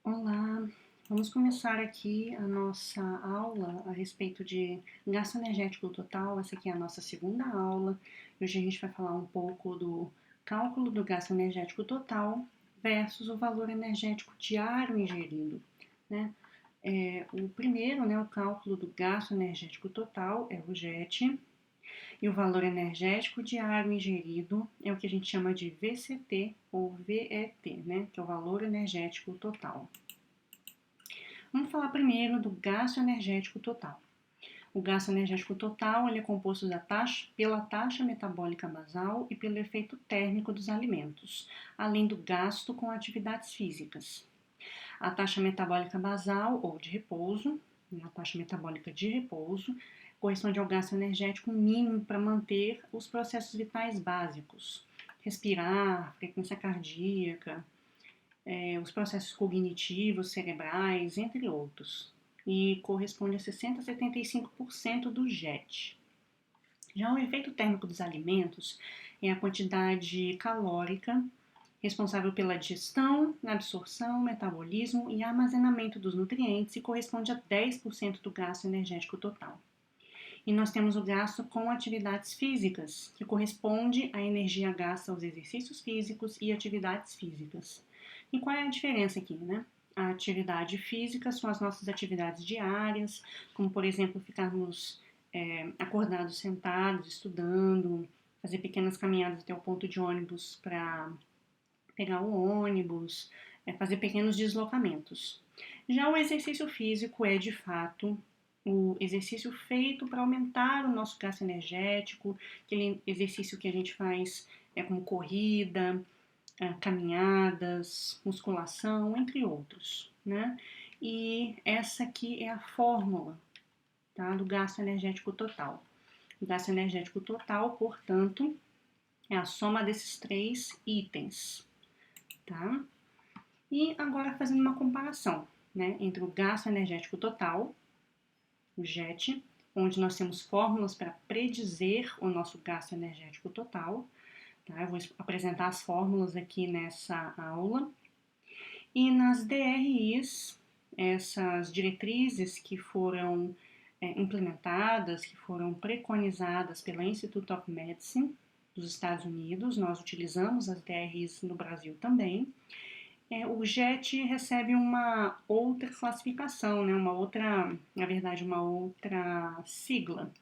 Olá, vamos começar aqui a nossa aula a respeito de gasto energético total. Essa aqui é a nossa segunda aula. Hoje a gente vai falar um pouco do cálculo do gasto energético total versus o valor energético diário ingerido, né? O primeiro, né, o cálculo do gasto energético total é o GET, e o valor energético diário ingerido é o que a gente chama de VCT ou VET, né, que é o valor energético total. Vamos falar primeiro do gasto energético total. O gasto energético total ele é composto pela taxa metabólica basal e pelo efeito térmico dos alimentos, além do gasto com atividades físicas. A taxa metabólica basal ou de repouso, a taxa metabólica de repouso, corresponde ao gasto energético mínimo para manter os processos vitais básicos, respirar, frequência cardíaca, os processos cognitivos, cerebrais, entre outros, e corresponde a 60 a 75% do JET. Já o efeito térmico dos alimentos é a quantidade calórica responsável pela digestão, absorção, metabolismo e armazenamento dos nutrientes e corresponde a 10% do gasto energético total. E nós temos o gasto com atividades físicas, que corresponde à energia gasta aos exercícios físicos e atividades físicas. E qual é a diferença aqui, né? A atividade física são as nossas atividades diárias, como por exemplo ficarmos acordados sentados, estudando, fazer pequenas caminhadas até o ponto de ônibus para pegar o ônibus, fazer pequenos deslocamentos. Já o exercício físico é de fato o exercício feito para aumentar o nosso gasto energético, aquele exercício que a gente faz como corrida, caminhadas, musculação, entre outros, né? E essa aqui é a fórmula, tá, do gasto energético total. O gasto energético total, portanto, é a soma desses três itens, tá? E agora fazendo uma comparação, né, entre o gasto energético total, o GET, onde nós temos fórmulas para predizer o nosso gasto energético total. Tá? Eu vou apresentar as fórmulas aqui nessa aula. E nas DRIs, essas diretrizes que foram implementadas, que foram preconizadas pela Institute of Medicine dos Estados Unidos, nós utilizamos as DRIs no Brasil também. O JET recebe uma outra classificação, né? Uma outra, na verdade, uma outra sigla.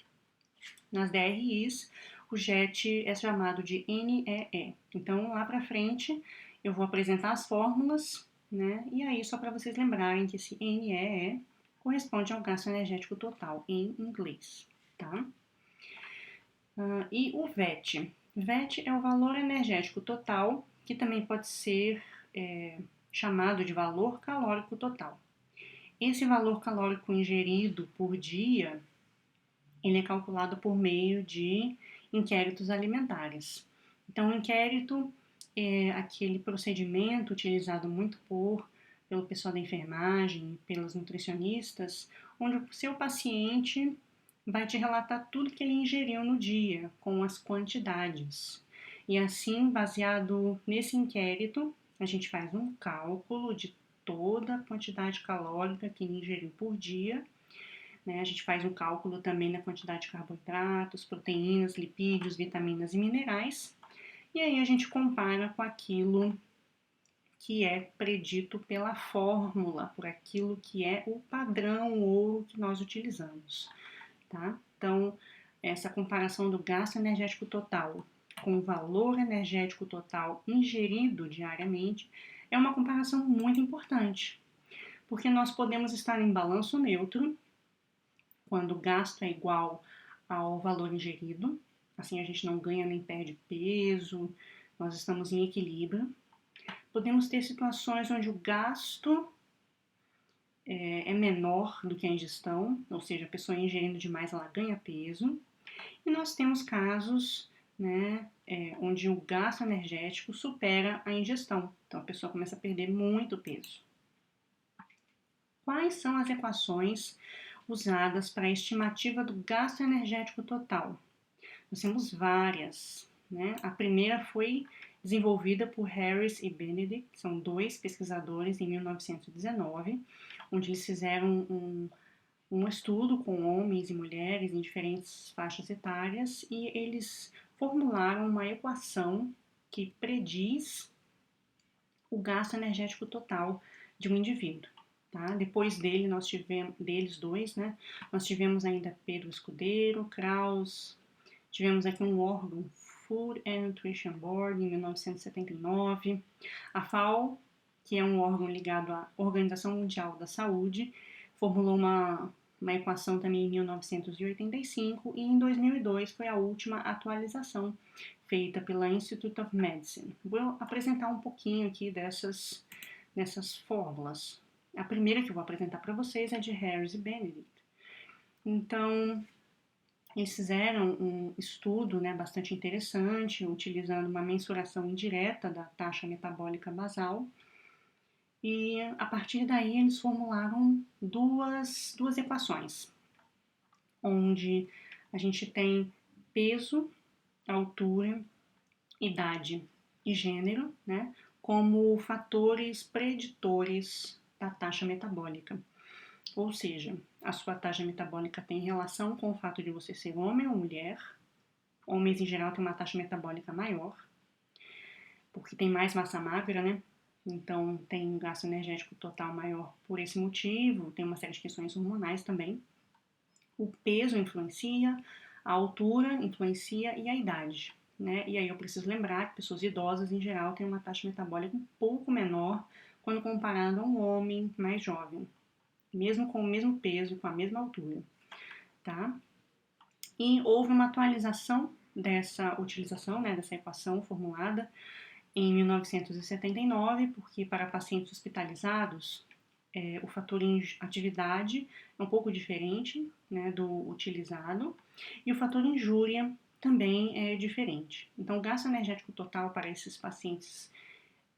Nas DRIs, o JET é chamado de NEE. Então, lá para frente, eu vou apresentar as fórmulas, né? E aí, só para vocês lembrarem que esse NEE corresponde ao gasto energético total em inglês, tá? E o VET. VET é o valor energético total, que também pode ser chamado de valor calórico total. Esse valor calórico ingerido por dia, ele é calculado por meio de inquéritos alimentares. Então, o inquérito é aquele procedimento utilizado muito pelo pessoal da enfermagem, pelos nutricionistas, onde o seu paciente vai te relatar tudo que ele ingeriu no dia, com as quantidades. E assim, baseado nesse inquérito, a gente faz um cálculo de toda a quantidade calórica que ele ingeriu por dia, né? A gente faz um cálculo também da quantidade de carboidratos, proteínas, lipídios, vitaminas e minerais. E aí a gente compara com aquilo que é predito pela fórmula, por aquilo que é o padrão ouro que nós utilizamos, tá? Então, essa comparação do gasto energético total com o valor energético total ingerido diariamente é uma comparação muito importante, porque nós podemos estar em balanço neutro quando o gasto é igual ao valor ingerido, assim a gente não ganha nem perde peso, nós estamos em equilíbrio. Podemos ter situações onde o gasto é menor do que a ingestão, ou seja, a pessoa ingerindo demais ela ganha peso. E nós temos casos, né, onde o gasto energético supera a ingestão, então a pessoa começa a perder muito peso. Quais são as equações usadas para a estimativa do gasto energético total? Nós temos várias, né? A primeira foi desenvolvida por Harris e Benedict, são dois pesquisadores, em 1919, onde eles fizeram um estudo com homens e mulheres em diferentes faixas etárias e eles formularam uma equação que prediz o gasto energético total de um indivíduo. Tá? Depois deles dois, né, nós tivemos ainda Pedro Escudeiro, Krauss, tivemos aqui um órgão, Food and Nutrition Board, em 1979, a FAO, que é um órgão ligado à Organização Mundial da Saúde, formulou uma equação também em 1985 e em 2002 foi a última atualização feita pela Institute of Medicine. Vou apresentar um pouquinho aqui dessas fórmulas. A primeira que eu vou apresentar para vocês é de Harris e Benedict. Então, eles fizeram um estudo, né, bastante interessante, utilizando uma mensuração indireta da taxa metabólica basal. E a partir daí eles formularam duas equações, onde a gente tem peso, altura, idade e gênero, né, como fatores preditores da taxa metabólica. Ou seja, a sua taxa metabólica tem relação com o fato de você ser homem ou mulher. Homens, em geral, têm uma taxa metabólica maior, porque tem mais massa magra, né? Então, tem um gasto energético total maior por esse motivo. Tem uma série de questões hormonais também. O peso influencia, a altura influencia e a idade, né? E aí eu preciso lembrar que pessoas idosas, em geral, têm uma taxa metabólica um pouco menor quando comparado a um homem mais jovem, mesmo com o mesmo peso e com a mesma altura, tá? E houve uma atualização dessa utilização, né, dessa equação formulada em 1979, porque para pacientes hospitalizados, o fator atividade é um pouco diferente, né, do utilizado, e o fator injúria também é diferente. Então, o gasto energético total para esses pacientes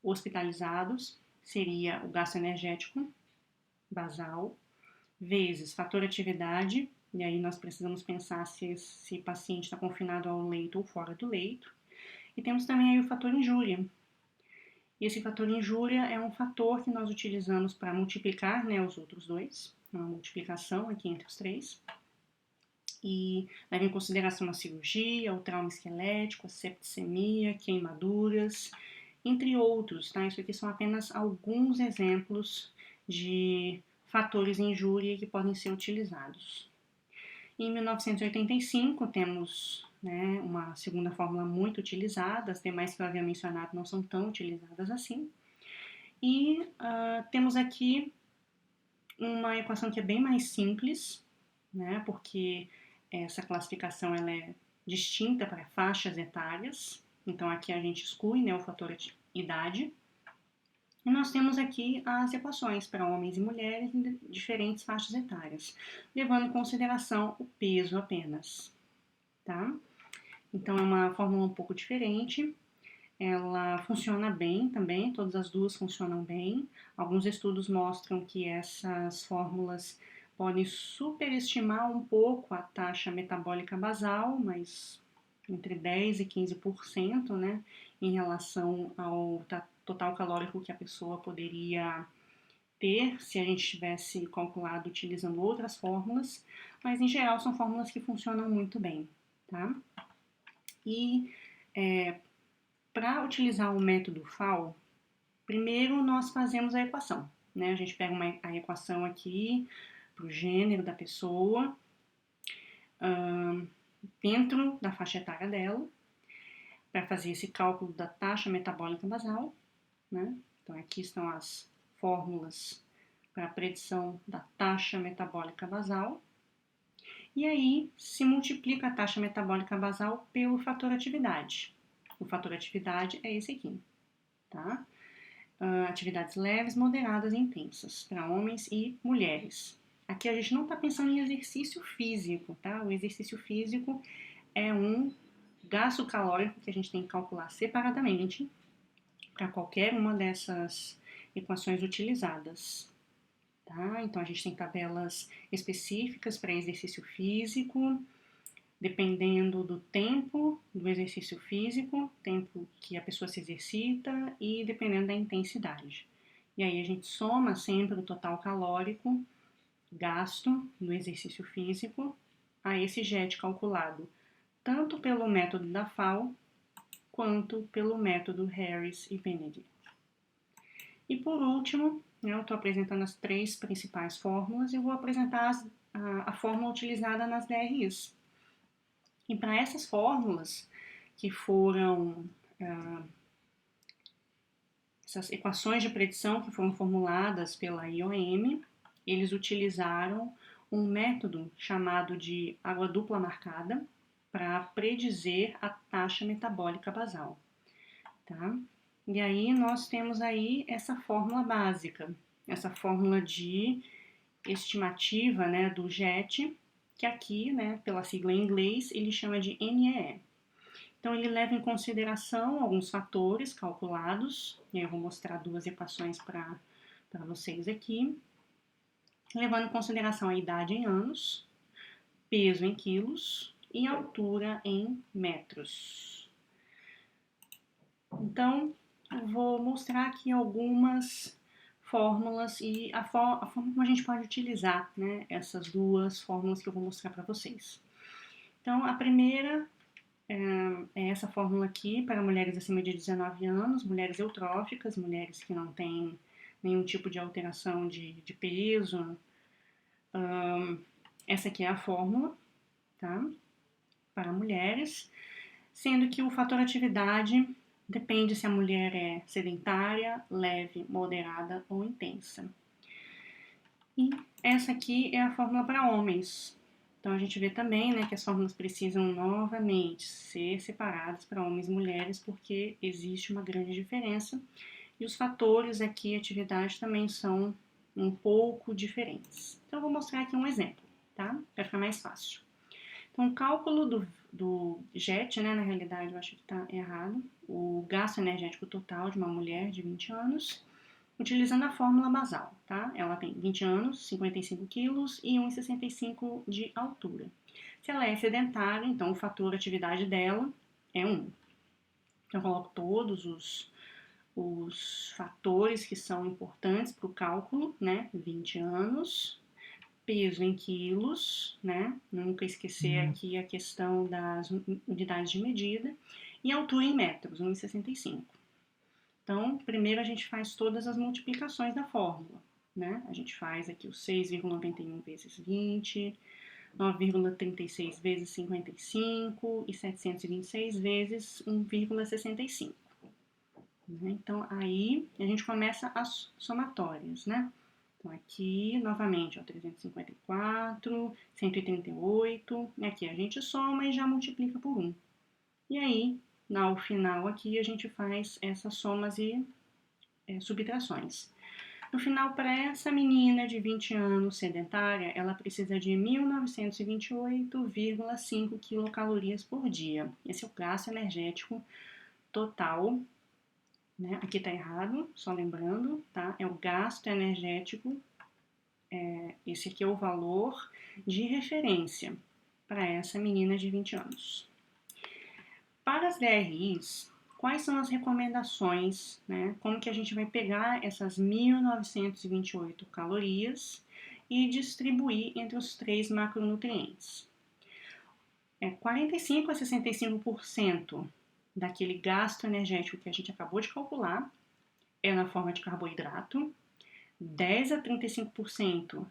hospitalizados seria o gasto energético basal vezes fator atividade, e aí nós precisamos pensar se esse paciente está confinado ao leito ou fora do leito. E temos também aí o fator injúria. E esse fator injúria é um fator que nós utilizamos para multiplicar, né, os outros dois, uma multiplicação aqui entre os três. E leva em consideração a cirurgia, o trauma esquelético, a septicemia, queimaduras, entre outros, tá? Isso aqui são apenas alguns exemplos de fatores em injúria que podem ser utilizados. Em 1985 temos, né, uma segunda fórmula muito utilizada, as demais que eu havia mencionado não são tão utilizadas assim. E temos aqui uma equação que é bem mais simples, né, porque essa classificação ela é distinta para faixas etárias. Então aqui a gente exclui, né, o fator idade. E nós temos aqui as equações para homens e mulheres em diferentes faixas etárias, levando em consideração o peso apenas, tá? Então é uma fórmula um pouco diferente, ela funciona bem também, todas as duas funcionam bem. Alguns estudos mostram que essas fórmulas podem superestimar um pouco a taxa metabólica basal, mas entre 10% e 15%, né, em relação ao total calórico que a pessoa poderia ter se a gente tivesse calculado utilizando outras fórmulas, mas em geral são fórmulas que funcionam muito bem, tá? E para utilizar o método FAO, primeiro nós fazemos a equação, né? A gente pega a equação aqui para o gênero da pessoa, dentro da faixa etária dela, para fazer esse cálculo da taxa metabólica basal, né? Então aqui estão as fórmulas para a predição da taxa metabólica basal. E aí se multiplica a taxa metabólica basal pelo fator atividade. O fator atividade é esse aqui, tá? Atividades leves, moderadas e intensas para homens e mulheres. Aqui a gente não está pensando em exercício físico, tá? O exercício físico é um gasto calórico que a gente tem que calcular separadamente para qualquer uma dessas equações utilizadas, tá? Então a gente tem tabelas específicas para exercício físico, dependendo do tempo do exercício físico, tempo que a pessoa se exercita e dependendo da intensidade. E aí a gente soma sempre o total calórico gasto no exercício físico a esse JET calculado tanto pelo método da FAO quanto pelo método Harris e Benedict. E por último, eu estou apresentando as 3 principais fórmulas e eu vou apresentar a fórmula utilizada nas DRIs. E para essas fórmulas, que foram essas equações de predição que foram formuladas pela IOM, eles utilizaram um método chamado de água dupla marcada para predizer a taxa metabólica basal, tá? E aí nós temos aí essa fórmula básica, essa fórmula de estimativa, né, do JET, que aqui, né, pela sigla em inglês, ele chama de NEE. Então, ele leva em consideração alguns fatores calculados, e eu vou mostrar 2 equações para vocês aqui, levando em consideração a idade em anos, peso em quilos e altura em metros. Então, eu vou mostrar aqui algumas fórmulas e a forma como a gente pode utilizar, né, essas 2 fórmulas que eu vou mostrar para vocês. Então, a primeira é essa fórmula aqui para mulheres acima de 19 anos, mulheres eutróficas, mulheres que não têm nenhum tipo de alteração de peso. Essa aqui é a fórmula, tá? Para mulheres, sendo que o fator atividade depende se a mulher é sedentária, leve, moderada ou intensa. E essa aqui é a fórmula para homens. Então, a gente vê também, né, que as fórmulas precisam novamente ser separadas para homens e mulheres, porque existe uma grande diferença. E os fatores aqui, atividade, também são um pouco diferentes. Então, eu vou mostrar aqui um exemplo, tá? Para ficar mais fácil. Então, o cálculo do JET, né, na realidade, eu acho que está errado, o gasto energético total de uma mulher de 20 anos, utilizando a fórmula basal, tá? Ela tem 20 anos, 55 quilos e 1,65 de altura. Se ela é sedentária, então o fator atividade dela é 1. Então, eu coloco todos os fatores que são importantes para o cálculo, né? 20 anos, peso em quilos, né? Nunca esquecer aqui a questão das unidades de medida, e altura em metros, 1,65. Então, primeiro a gente faz todas as multiplicações da fórmula, né? A gente faz aqui o 6,91 vezes 20, 9,36 vezes 55 e 726 vezes 1,65. Então, aí a gente começa as somatórias, né? Então, aqui, novamente, ó, 354, 138, e aqui a gente soma e já multiplica por 1. E aí, no final aqui, a gente faz essas somas e subtrações. No final, para essa menina de 20 anos sedentária, ela precisa de 1.928,5 quilocalorias por dia. Esse é o gasto energético total, né? Aqui está errado, só lembrando, tá? É o gasto energético, esse aqui é o valor de referência para essa menina de 20 anos. Para as DRIs, quais são as recomendações, né? Como que a gente vai pegar essas 1.928 calorias e distribuir entre os 3 macronutrientes? 45 a 65% daquele gasto energético que a gente acabou de calcular é na forma de carboidrato, 10 a 35%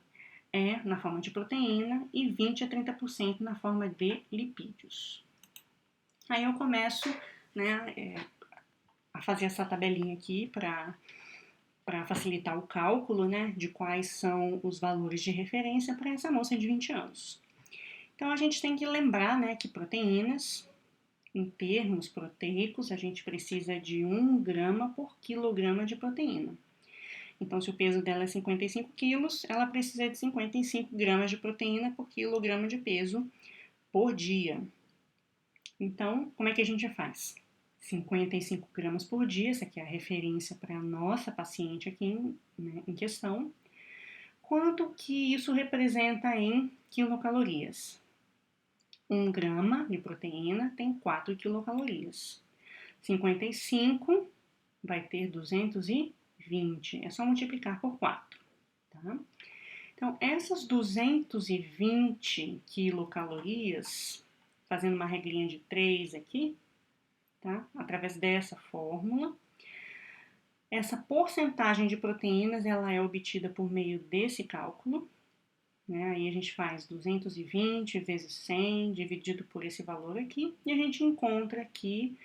é na forma de proteína e 20 a 30% na forma de lipídios. Aí eu começo, né, a fazer essa tabelinha aqui para facilitar o cálculo, né, de quais são os valores de referência para essa moça de 20 anos. Então, a gente tem que lembrar, né, que proteínas, em termos proteicos, a gente precisa de 1 grama por quilograma de proteína. Então, se o peso dela é 55 quilos, ela precisa de 55 gramas de proteína por quilograma de peso por dia. Então, como é que a gente faz? 55 gramas por dia, essa aqui é a referência para a nossa paciente aqui, né, em questão. Quanto que isso representa em quilocalorias? 1 grama de proteína tem 4 quilocalorias. 55 vai ter 220, é só multiplicar por 4, tá? Então, essas 220 quilocalorias, fazendo uma regrinha de 3 aqui, tá? Através dessa fórmula, essa porcentagem de proteínas, ela é obtida por meio desse cálculo, né? Aí a gente faz 220 vezes 100 dividido por esse valor aqui, e a gente encontra que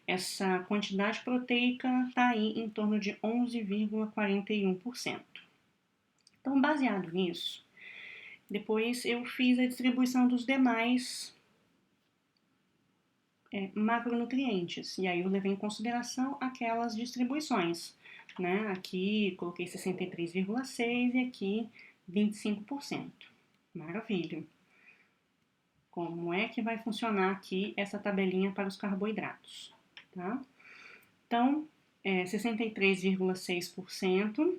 essa quantidade proteica está aí em torno de 11,41%. Então, baseado nisso, depois eu fiz a distribuição dos demais macronutrientes, e aí eu levei em consideração aquelas distribuições, né? Aqui coloquei 63,6% e aqui 25%. Maravilha! Como é que vai funcionar aqui essa tabelinha para os carboidratos, tá? Então, 63,6%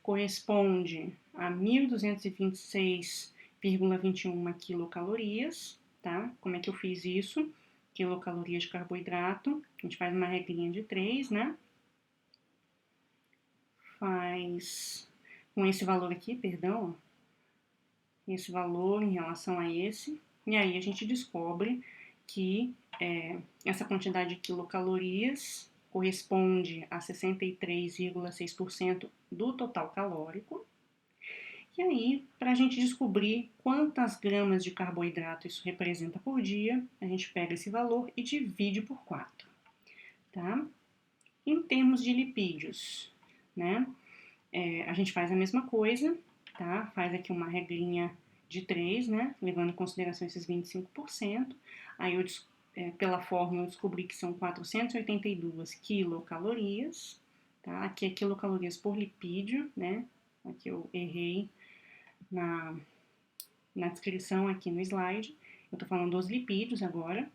corresponde a 1.226,21 quilocalorias, tá? Como é que eu fiz isso? Quilocalorias de carboidrato, a gente faz uma regrinha de 3, né? Faz com esse valor aqui, perdão, esse valor em relação a esse, e aí a gente descobre que essa quantidade de quilocalorias corresponde a 63,6% do total calórico. E aí, para a gente descobrir quantas gramas de carboidrato isso representa por dia, a gente pega esse valor e divide por 4, tá? Em termos de lipídios, né? A gente faz a mesma coisa, tá? Faz aqui uma regrinha de 3, né? Levando em consideração esses 25%. Aí eu, pela fórmula, eu descobri que são 482 quilocalorias, tá? Aqui é quilocalorias por lipídio, né? Aqui eu errei na descrição aqui no slide. Eu tô falando dos lipídios agora.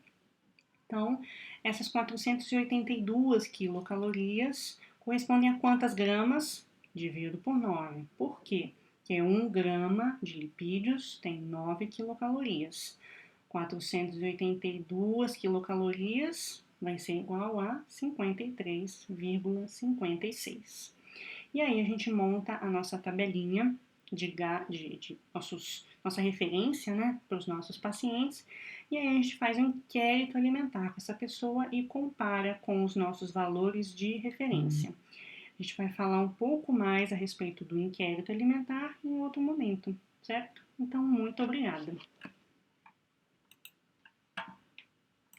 Então, essas 482 quilocalorias correspondem a quantas gramas? Divido por 9. Por quê? Porque 1 grama de lipídios tem 9 quilocalorias. 482 quilocalorias vai ser igual a 53,56. E aí a gente monta a nossa tabelinha de nossa referência, né, para os nossos pacientes, e aí a gente faz um inquérito alimentar com essa pessoa e compara com os nossos valores de referência. A gente vai falar um pouco mais a respeito do inquérito alimentar em outro momento, certo? Então, muito obrigada.